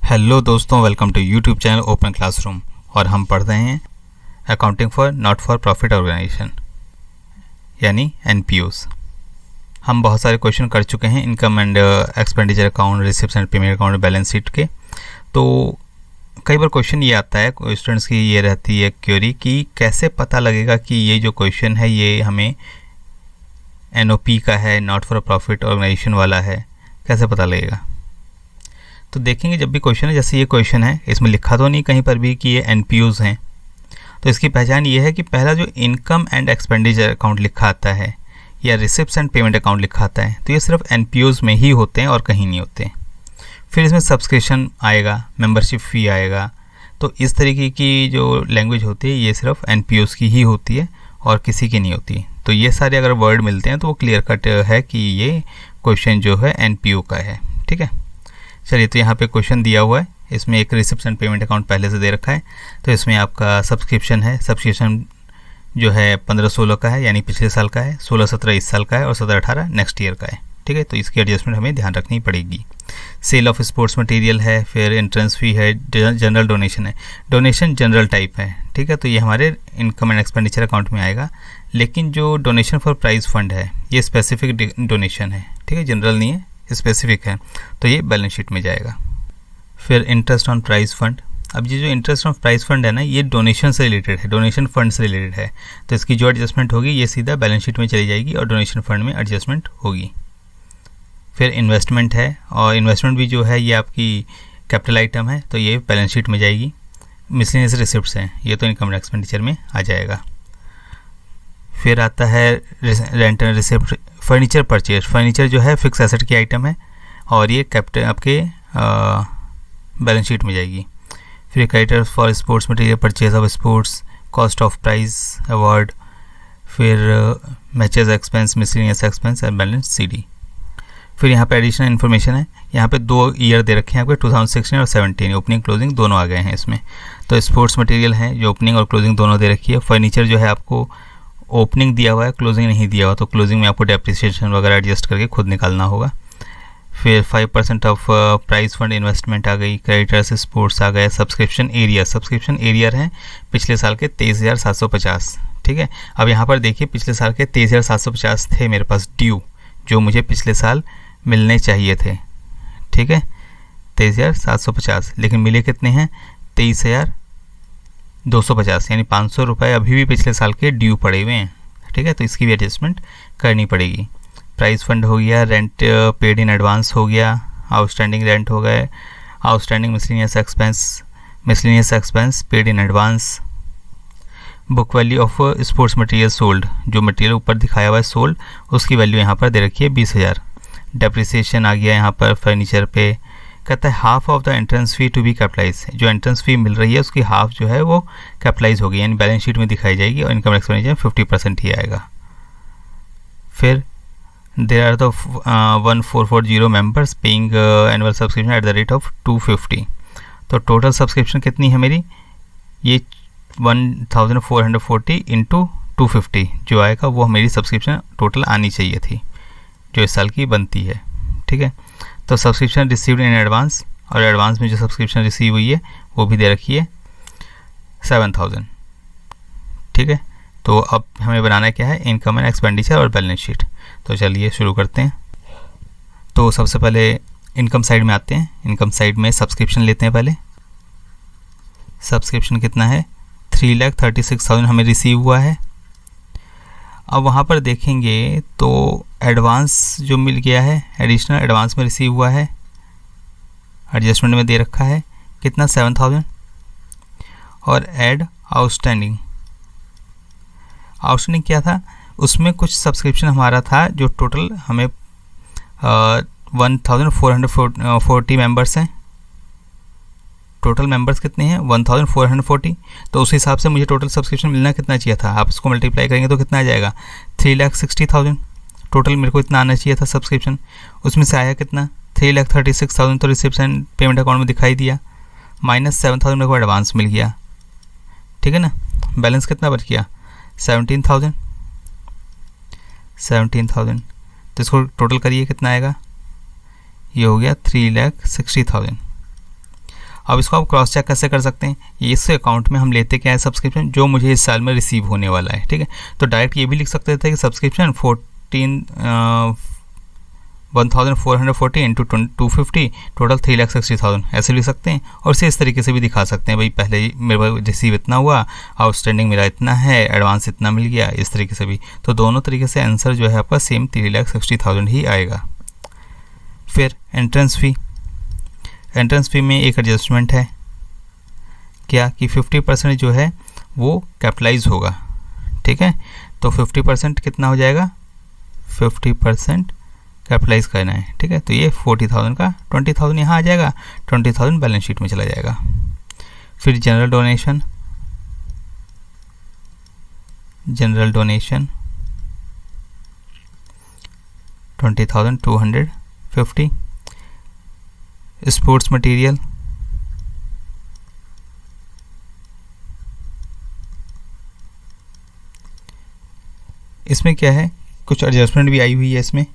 Hello दोस्तों, welcome to YouTube channel open classroom. और हम पढ़ रहे हैं accounting for not for profit organisation यानी एनपीओस। हम बहुत सारे क्वेश्चन कर चुके हैं income and expenditure account, receipts and payment account, balance sheet के। तो कई बार क्वेश्चन ये आता है, स्टूडेंट्स की ये रहती है क्वेरी कि कैसे पता लगेगा कि ये जो क्वेश्चन है ये हमें एनओपी का है, नॉट फॉर प्रॉफिट ऑर्गेनाइजेशन वाला है, कैसे पता लगेगा। तो देखेंगे जब भी क्वेश्चन है, जैसे ये क्वेश्चन है, इसमें लिखा तो नहीं कहीं पर भी कि ये एनपीओज हैं, तो इसकी पहचान ये है कि पहला जो इनकम एंड एक्सपेंडिचर अकाउंट लिखा आता है या रिसिप्ट्स एंड पेमेंट अकाउंट लिखा आता है, तो ये सिर्फ एनपीओज में ही होते हैं और कहीं नहीं होते। फिर इसमें सब्सक्रिप्शन आएगा, मेंबरशिप फ़ी आएगा। तो इस तरीके की जो लैंग्वेज होती है ये सिर्फ एनपीओज की ही होती है और किसी की नहीं होती। तो ये सारे अगर वर्ड मिलते हैं तो वो क्लियर कट है कि ये क्वेश्चन जो है एनपीओ का है। ठीक है, चलिए। तो यहाँ पे क्वेश्चन दिया हुआ है, इसमें एक रिसिप्ट्स एंड पेमेंट अकाउंट पहले से दे रखा है। तो इसमें आपका सब्सक्रिप्शन है, सब्सक्रिप्शन जो है 15-16 का है यानी पिछले साल का है, 16-17 इस साल का है और 17-18 नेक्स्ट ईयर का है। ठीक है, तो इसकी एडजस्टमेंट हमें ध्यान रखनी पड़ेगी। सेल ऑफ स्पोर्ट्स मटेरियल है, फिर एंट्रेंस फी है, जनरल डोनेशन है। डोनेशन जनरल टाइप है, ठीक है, तो ये हमारे इनकम एंड एक्सपेंडिचर अकाउंट में आएगा। लेकिन जो डोनेशन फॉर प्राइज फंड है ये स्पेसिफिक डोनेशन है, ठीक है, जनरल नहीं है, स्पेसिफिक है, तो ये बैलेंस शीट में जाएगा। फिर इंटरेस्ट ऑन प्राइज फंड। अब ये जो इंटरेस्ट ऑन प्राइज फंड है ना, ये डोनेशन से रिलेटेड है, डोनेशन फंड से रिलेटेड है, तो इसकी जो एडजस्टमेंट होगी ये सीधा बैलेंस शीट में चली जाएगी और डोनेशन फंड में एडजस्टमेंट होगी। फिर इन्वेस्टमेंट है, और इन्वेस्टमेंट भी जो है ये आपकी कैपिटल आइटम है, तो ये बैलेंस शीट में जाएगी। मिसलेनियस रिसिप्ट्स हैं, ये तो इनकम एक्सपेंडिचर में आ जाएगा। फिर आता है rent and receipt. Furniture purchase, furniture जो है फिक्स एसेट की आइटम है और ये कैपिटल आपके बैलेंस शीट में जाएगी। फिर creditors for sports material, purchase of sports, cost of prize award, फिर matches expense, miscellaneous expense and balance c d. फिर यहाँ पे एडिशनल इन्फॉर्मेशन है, यहाँ पे 2 ईयर दे रखे हैं आपके, 2016 और 17, ओपनिंग क्लोजिंग दोनों आ गए हैं इसमें। तो स्पोर्ट्स मटेरियल है जो ओपनिंग और क्लोजिंग दोनों दे रखी है। फर्नीचर जो है आपको ओपनिंग दिया हुआ है, क्लोजिंग नहीं दिया हुआ, तो क्लोजिंग में आपको डेप्रिसिएशन वगैरह एडजस्ट करके खुद निकालना होगा। फिर 5% ऑफ प्राइस फंड इन्वेस्टमेंट आ गई, क्रेडिटर्स स्पोर्ट्स आ गया। सब्सक्रिप्शन एरिया, सब्सक्रिप्शन एरिया है पिछले साल के 23,750। ठीक है, अब यहाँ पर देखिए पिछले साल के 23,750 थे मेरे पास ड्यू, जो मुझे पिछले साल मिलने चाहिए थे। ठीक है, 23,750, लेकिन मिले कितने हैं, 23,250, यानी 500 रुपये अभी भी पिछले साल के ड्यू पड़े हुए हैं। ठीक है, तो इसकी भी एडजस्टमेंट करनी पड़ेगी। प्राइस फंड हो गया, रेंट पेड इन एडवांस हो गया, आउटस्टैंडिंग रेंट हो गए, outstanding miscellaneous expense paid in advance. Book value of sports material sold, जो मटेरियल ऊपर दिखाया हुआ है सोल्ड, उसकी वैल्यू यहाँ पर दे रखी है 20,000। डेप्रिसिएशन आ गया यहाँ पर फर्नीचर पे। कहता है half of the entrance fee to be capitalize, जो एंट्रेंस फ़ी मिल रही है उसकी हाफ जो है वो कैपिटलाइज होगी, यानी बैलेंस शीट में दिखाई जाएगी और इनकम एक्सपेंडिचर 50% ही आएगा। फिर there are the 1440 members paying annual subscription at the rate of 250। तो टोटल सब्सक्रिप्शन कितनी है मेरी, ये 1440 इंटू 250 जो आएगा वो मेरी सब्सक्रिप्शन टोटल आनी चाहिए थी, जो इस साल की बनती है। ठीक है, तो सब्सक्रिप्शन रिसीव्ड इन एडवांस, और एडवांस में जो सब्सक्रिप्शन रिसीव हुई है वो भी दे रखी है 7,000। ठीक है, तो अब हमें बनाना क्या है, इनकम एंड एक्सपेंडिचर और बैलेंस शीट। तो चलिए शुरू करते हैं। तो सबसे पहले इनकम साइड में आते हैं। इनकम साइड में सब्सक्रिप्शन लेते हैं पहले। सब्सक्रिप्शन कितना है, 3,36,000 हमें रिसीव हुआ है। अब वहाँ पर देखेंगे तो एडवांस जो मिल गया है, एडिशनल एडवांस में रिसीव हुआ है, एडजस्टमेंट में दे रखा है कितना, 7,000। और ऐड आउटस्टैंडिंग, आउटस्टैंडिंग क्या था, उसमें कुछ सब्सक्रिप्शन हमारा था जो टोटल हमें 1,440 मेंबर्स हैं। टोटल मेंबर्स कितने हैं, 1,440। तो उस हिसाब से मुझे टोटल सब्सक्रिप्शन मिलना कितना चाहिए था, आप इसको मल्टीप्लाई करेंगे तो कितना आ जाएगा, 3,60,000। टोटल मेरे को इतना आना चाहिए था सब्सक्रिप्शन, उसमें से आया कितना, 3,36,000। तो रिसिप्ट्स एंड पेमेंट अकाउंट में दिखाई दिया, माइनस 7,000 मेरे को एडवांस मिल गया। ठीक है ना, बैलेंस कितना बच गया, 17,000। तो इसको टोटल करिए कितना आएगा, ये हो गया 3,60,000। अब इसको आप क्रॉस चेक कैसे कर सकते हैं, इस अकाउंट में हम लेते क्या है सब्सक्रिप्शन जो मुझे इस साल में रिसीव होने वाला है, ठीक है। तो डायरेक्ट ये भी लिख सकते थे कि सब्सक्रिप्शन 1440 इंटू 250 टोटल 3,60,000 ऐसे लिख सकते हैं। और इसे इस तरीके से भी दिखा सकते हैं, भाई पहले ही मेरे पास रिसीव इतना हुआ, आउटस्टैंडिंग मेरा इतना है, एडवांस इतना मिल गया, इस तरीके से भी। तो दोनों तरीके से आंसर जो है आपका सेम 3,60,000 ही आएगा। फिर एंट्रेंस फ़ी, एंट्रेंस फ़ी में एक एडजस्टमेंट है क्या कि 50% जो है वो कैपिटलाइज होगा, ठीक है। तो 50% कितना हो जाएगा, 50% कैपिटलाइज करना है, ठीक है। तो ये 40,000 का 20,000 यहाँ आ जाएगा, 20,000 बैलेंस शीट में चला जाएगा। फिर general donation, general donation 20,250। Sports material, इसमें क्या है कुछ एडजस्टमेंट भी आई हुई है इसमें।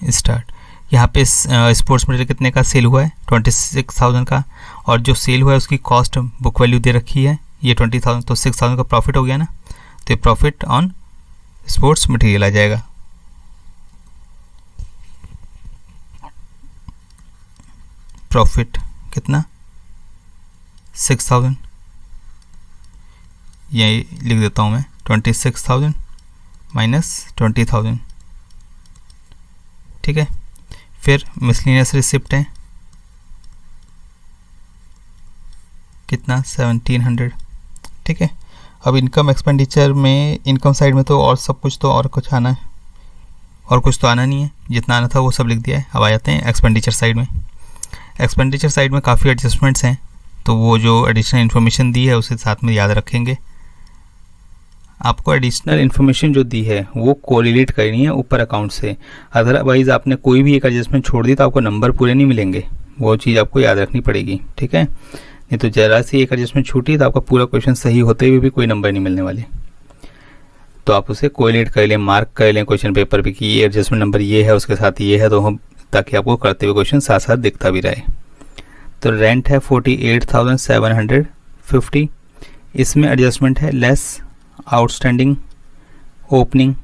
स्टार्ट, यहाँ पे स्पोर्ट्स मटेरियल कितने का सेल हुआ है, 26,000 का, और जो सेल हुआ है उसकी कॉस्ट बुक वैल्यू दे रखी है ये 20,000, तो 6,000 का प्रॉफिट हो गया ना। तो ये प्रॉफिट ऑन स्पोर्ट्स मटेरियल आ जाएगा। प्रॉफिट कितना, 6,000, यही लिख देता हूँ मैं, 26,000 माइनस 20,000, ठीक है। फिर मिसलिनियस रिसिप्ट है कितना, 1,700, ठीक है। अब इनकम एक्सपेंडिचर में, इनकम साइड में तो और सब कुछ तो और कुछ आना है, और कुछ तो आना नहीं है, जितना आना था वो सब लिख दिया है। अब आ जाते हैं एक्सपेंडिचर साइड में। एक्सपेंडिचर साइड में काफ़ी एडजस्टमेंट्स हैं, तो वो जो एडिशनल इन्फॉर्मेशन दी है उसे साथ में याद रखेंगे। आपको एडिशनल इन्फॉर्मेशन जो दी है वो कोरिलेट करनी है ऊपर अकाउंट से, अदरवाइज़ आपने कोई भी एक एडजस्टमेंट छोड़ दी तो आपको नंबर पूरे नहीं मिलेंगे, वो चीज़ आपको याद रखनी पड़ेगी, ठीक है। नहीं तो ज़रा सी एक एडजस्टमेंट छूटी तो आपका पूरा क्वेश्चन सही होते हुए भी कोई नंबर नहीं मिलने वाले। तो आप उसे कोरिलेट कर लें, मार्क कर लें क्वेश्चन पेपर पे कि ये एडजस्टमेंट नंबर ये है उसके साथ ये है, तो हम ताकि आपको करते हुए क्वेश्चन साथ साथ दिखता भी रहे। तो रेंट है 48,750, इसमें एडजस्टमेंट है लेस आउटस्टैंडिंग ओपनिंग।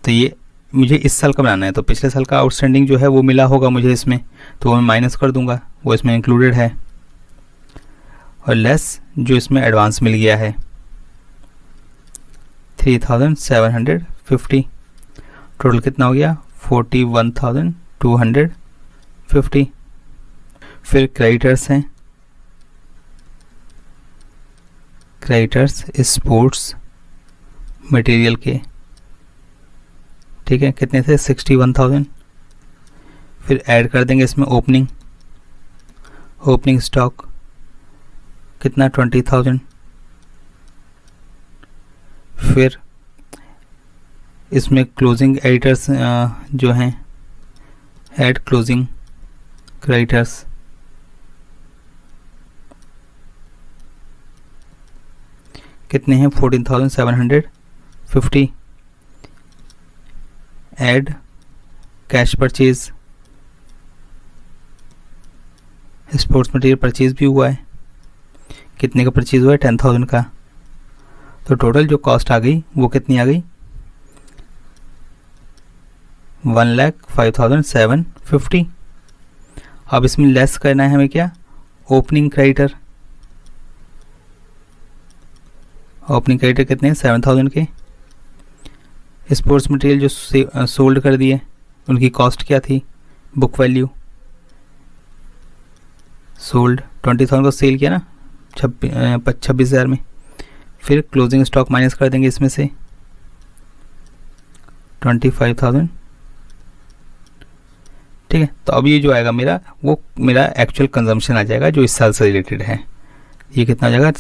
तो ये मुझे इस साल का बनाना है, तो पिछले साल का आउटस्टैंडिंग जो है वो मिला होगा मुझे इसमें, तो वो मैं माइनस कर दूंगा, वो इसमें इंक्लूडेड है। और लेस जो इसमें एडवांस मिल गया है 3,750, टोटल कितना हो गया 41,250। फिर क्रेडिटर्स हैं, क्रेडिटर्स स्पोर्ट्स मटेरियल के, ठीक है, कितने थे 61,000। फिर ऐड कर देंगे इसमें ओपनिंग स्टॉक कितना 20,000। फिर इसमें क्लोजिंग एडिटर्स जो हैं, ऐड क्लोजिंग क्रेडिटर्स कितने हैं 14,750। Add cash purchase, sports material purchase भी हुआ है, कितने का परचेज हुआ है 10,000 का। तो टोटल जो कॉस्ट आ गई वो कितनी आ गई 1,05,750। अब इसमें लेस करना है हमें क्या, ओपनिंग क्रेडिटर। ओपनिंग क्रेडिटर कितने हैं 7,000 के। स्पोर्ट्स मटेरियल जो सोल्ड कर दिए उनकी कॉस्ट क्या थी, बुक वैल्यू सोल्ड 20,000 को सेल किया ना 26,000 में। फिर क्लोजिंग स्टॉक माइनस कर देंगे इसमें से 25,000, ठीक है। तो अब ये जो आएगा मेरा, वो मेरा एक्चुअल कंजम्पशन आ जाएगा जो इस साल से रिलेटेड है। ये कितना हो जाएगा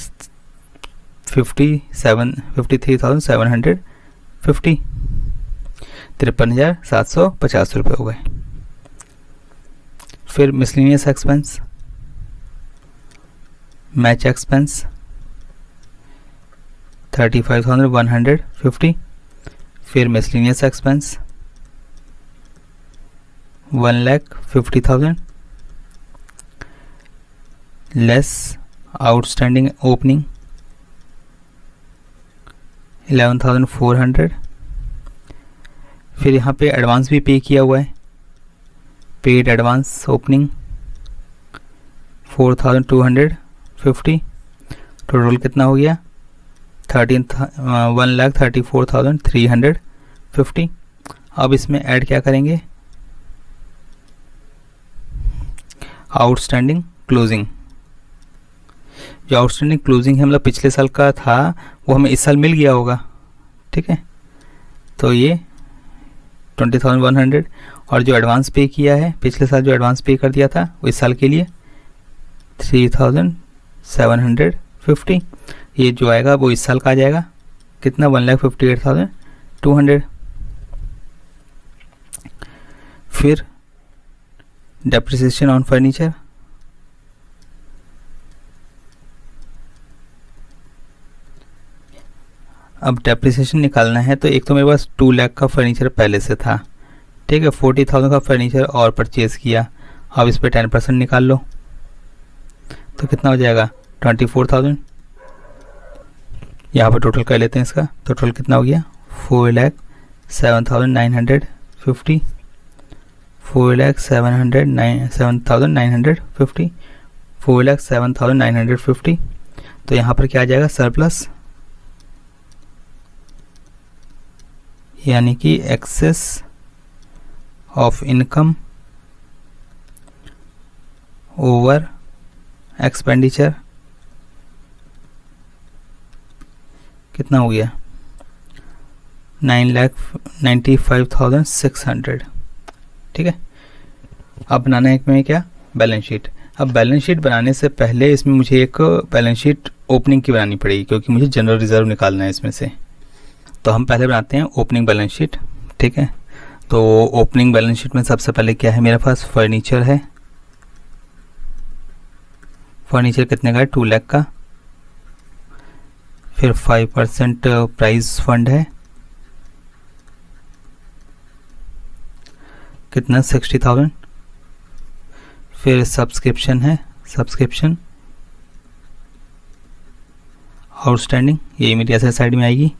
53,750, 53,750 रुपये हो गए। फिर मिसलिनियस एक्सपेंस, मैच एक्सपेंस 35,150, फिर miscellaneous expense 1,50,000 less outstanding opening 11,400, फिर यहाँ पे एडवांस भी पे किया हुआ है, पेड एडवांस ओपनिंग 4,250, टोटल कितना हो गया 1,34,350। अब इसमें ऐड क्या करेंगे, आउटस्टैंडिंग क्लोजिंग। जो आउटस्टैंडिंग क्लोजिंग है मतलब पिछले साल का था वो हमें इस साल मिल गया होगा, ठीक है। तो ये 20,100 और जो एडवांस पे किया है पिछले साल, जो एडवांस पे कर दिया था वो इस साल के लिए 3,750। ये जो आएगा वो इस साल का आ जाएगा कितना 1,58,200। फिर डेप्रिसिएशन ऑन फर्नीचर, अब डेप्रिसिएशन निकालना है तो एक तो मेरे पास 2 लाख का फर्नीचर पहले से था, ठीक है। 40,000 का फर्नीचर और परचेज़ किया, अब इस पर 10% निकाल लो तो कितना हो जाएगा 24,000। यहाँ पर टोटल कर लेते हैं इसका, तो टोटल कितना हो गया 4,07,950, 4,07,950, 4,07,950। तो यहाँ पर क्या आ जाएगा सरप्लस, यानी कि excess of income over expenditure कितना हो गया 9,95,600, ठीक है। अब बनाना है इसमें क्या बैलेंस शीट। अब बैलेंस शीट बनाने से पहले इसमें मुझे एक बैलेंस शीट ओपनिंग की बनानी पड़ेगी, क्योंकि मुझे जनरल रिजर्व निकालना है इसमें से। तो हम पहले बनाते हैं ओपनिंग बैलेंस शीट, ठीक है। तो ओपनिंग बैलेंस शीट में सबसे पहले क्या है मेरे पास, फर्नीचर है। फर्नीचर कितने का है 2 लाख का। फिर 5% प्राइस फंड है, कितना 60,000। फिर सब्सक्रिप्शन है, सब्सक्रिप्शन आउटस्टैंडिंग, ये मेरी ऐसे साइड में आएगी,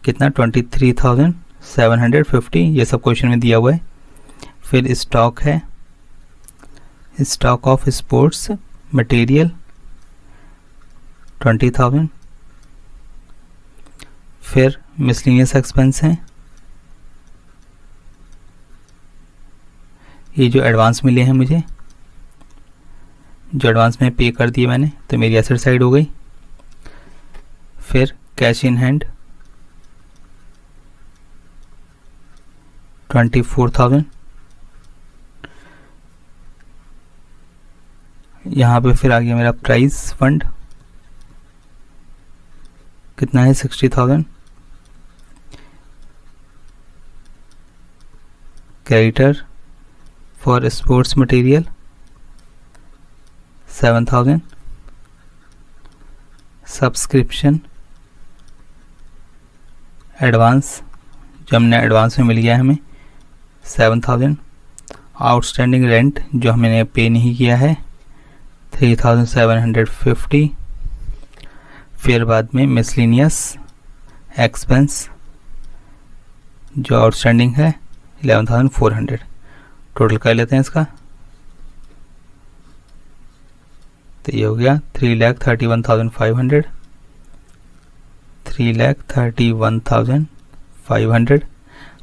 कितना 23,750, ये सब क्वेश्चन में दिया हुआ है। फिर स्टॉक है, स्टॉक ऑफ स्पोर्ट्स मटेरियल 20,000। फिर मिसलिनियस एक्सपेंस हैं, ये जो एडवांस मिले हैं मुझे, जो एडवांस में पे कर दिए मैंने, तो मेरी एसेट साइड हो गई। फिर कैश इन हैंड 24,000। यहाँ पे फिर आ गया मेरा प्राइस फंड, कितना है 60,000। Creditor for sports material 7,000। Subscription advance, जो हमने एडवांस में मिल गया हमें 7,000। आउटस्टैंडिंग रेंट जो हमने पे नहीं किया है 3,750। फिर बाद में मिसलिनियस एक्सपेंस जो आउटस्टैंडिंग है 11,400। टोटल कर लेते हैं इसका, तो ये हो गया 3,31,500, 3,31,500।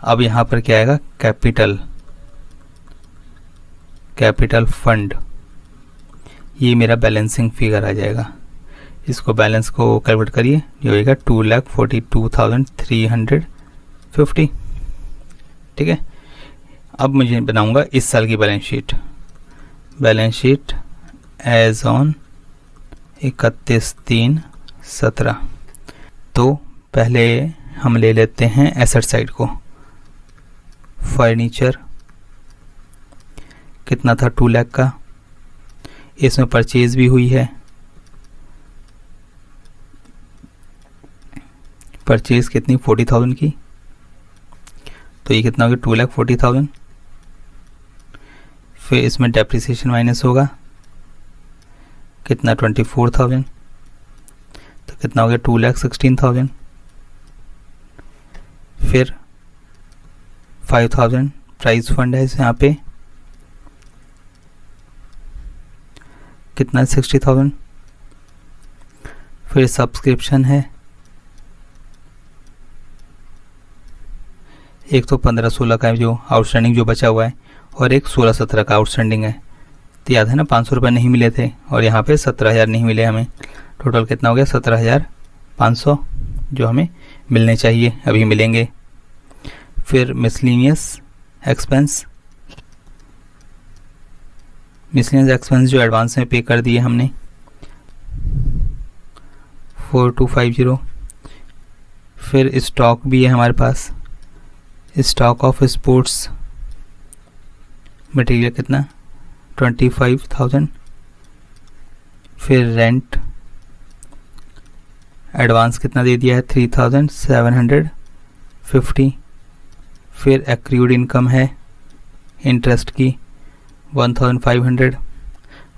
अब यहाँ पर क्या आएगा कैपिटल, कैपिटल फंड, ये मेरा बैलेंसिंग फिगर आ जाएगा। इसको बैलेंस को कैलकुलेट करिए, ये होएगा 2,42,350, ठीक है। अब मुझे बनाऊंगा इस साल की balance sheet. Balance sheet as on 31/3/17, तो पहले हम ले लेते हैं एसेट साइड को। फर्नीचर कितना था 2 लाख का, इसमें परचेज भी हुई है, परचेज कितनी 40,000 की, तो ये कितना हो गया 2,40,000। फिर इसमें डेप्रिसिएशन माइनस होगा कितना 24,000, तो कितना हो गया 2,16,000। फिर 5,000 प्राइस फंड है यहाँ पे, कितना 60,000। फिर सब्सक्रिप्शन है, एक तो 15-16 का जो आउटस्टैंडिंग जो बचा हुआ है, और एक 16-17 का आउटस्टैंडिंग है। तो याद है ना 500 रुपये नहीं मिले थे, और यहाँ पे 17,000 नहीं मिले हमें। टोटल कितना हो गया 17,500 जो हमें मिलने चाहिए, अभी मिलेंगे। फिर मिसलेनियस एक्सपेंस, मिसलेनियस एक्सपेंस जो एडवांस में पे कर दिए हमने 4250। फिर स्टॉक भी है हमारे पास, स्टॉक ऑफ स्पोर्ट्स मटेरियल कितना 25,000। फिर रेंट एडवांस कितना दे दिया है 3,750। फिर एक्रूड इनकम है इंटरेस्ट की 1,500,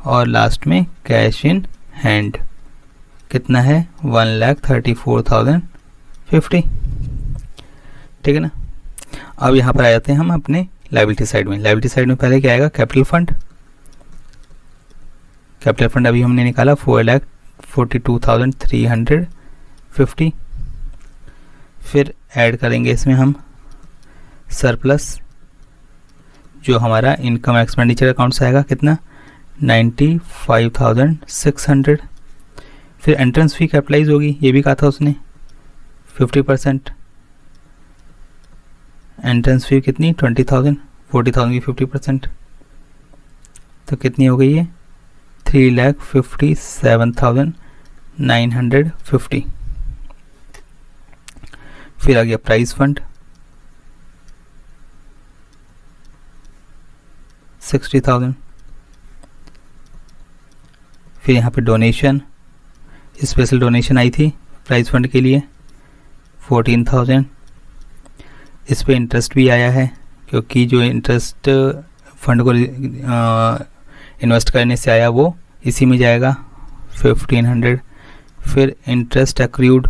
और लास्ट में कैश इन हैंड कितना है 1,34,050। ठीक है ना। अब यहाँ पर आ जाते हैं हम अपने लायबिलिटी साइड में। लायबिलिटी साइड में पहले क्या आएगा कैपिटल फंड। कैपिटल फंड अभी हमने निकाला 4,42,350। फिर ऐड करेंगे इसमें हम सरप्लस, जो हमारा इनकम एक्सपेंडिचर अकाउंट से आएगा कितना 95,600। फिर एंट्रेंस फी कैपिटलाइज होगी, ये भी कहा था उसने 50%। एंट्रेंस फी कितनी 20,000, 40,000 की 50%, तो कितनी हो गई है 3,57,950। फिर आ गया प्राइस फंड 60,000। फिर यहाँ पे डोनेशन, स्पेशल डोनेशन आई थी प्राइस फंड के लिए 14,000। इस पे इंटरेस्ट भी आया है, क्योंकि जो इंटरेस्ट फंड को इन्वेस्ट करने से आया वो इसी में जाएगा 1,500। फिर इंटरेस्ट एक्रूड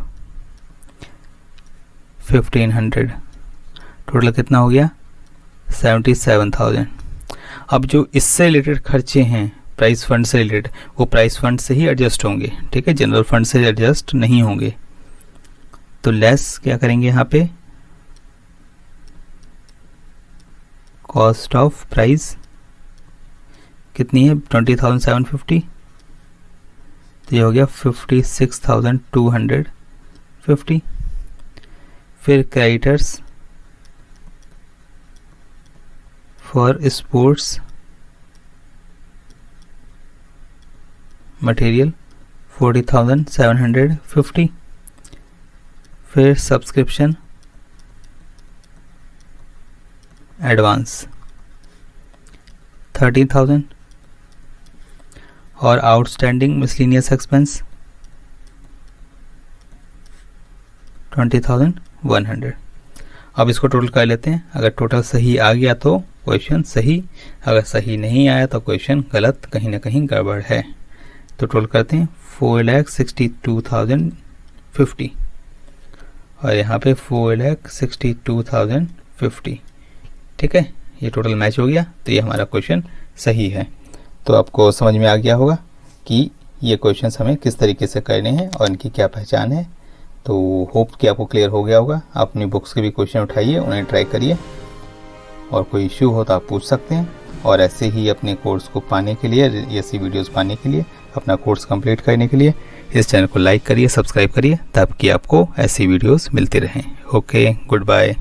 1,500, टोटल कितना हो गया 77,000। अब जो इससे रिलेटेड खर्चे हैं प्राइस फंड से रिलेटेड, वो प्राइस फंड से ही एडजस्ट होंगे, ठीक है, जनरल फंड से एडजस्ट नहीं होंगे। तो लेस क्या करेंगे यहाँ पे कॉस्ट ऑफ प्राइस कितनी है 20,750, तो ये हो गया 56,250। फिर क्रेडिटर्स फॉर स्पोर्ट्स मटेरियल 40,750। फिर सब्सक्रिप्शन एडवांस 30,000, और आउटस्टैंडिंग मिसलेनियस एक्सपेंस 20,100। अब इसको टोटल कर लेते हैं। अगर टोटल सही आ गया तो क्वेश्चन सही, अगर सही नहीं आया तो क्वेश्चन गलत, कहीं ना कहीं गड़बड़ है। तो टोटल करते हैं 4,62,050 और यहाँ पे 4,62,050। ठीक है, ये टोटल मैच हो गया, तो ये हमारा क्वेश्चन सही है। तो आपको समझ में आ गया होगा कि ये क्वेश्चंस हमें किस तरीके से करने हैं और इनकी क्या पहचान है। तो होप कि आपको क्लियर हो गया होगा। आप अपनी बुक्स के भी क्वेश्चन उठाइए, उन्हें ट्राई करिए, और कोई इश्यू हो तो आप पूछ सकते हैं। और ऐसे ही अपने कोर्स को पाने के लिए, ऐसी वीडियोस पाने के लिए, अपना कोर्स कंप्लीट करने के लिए इस चैनल को लाइक करिए, सब्सक्राइब करिए, ताकि आपको ऐसी वीडियोस मिलती रहें। Okay, good bye.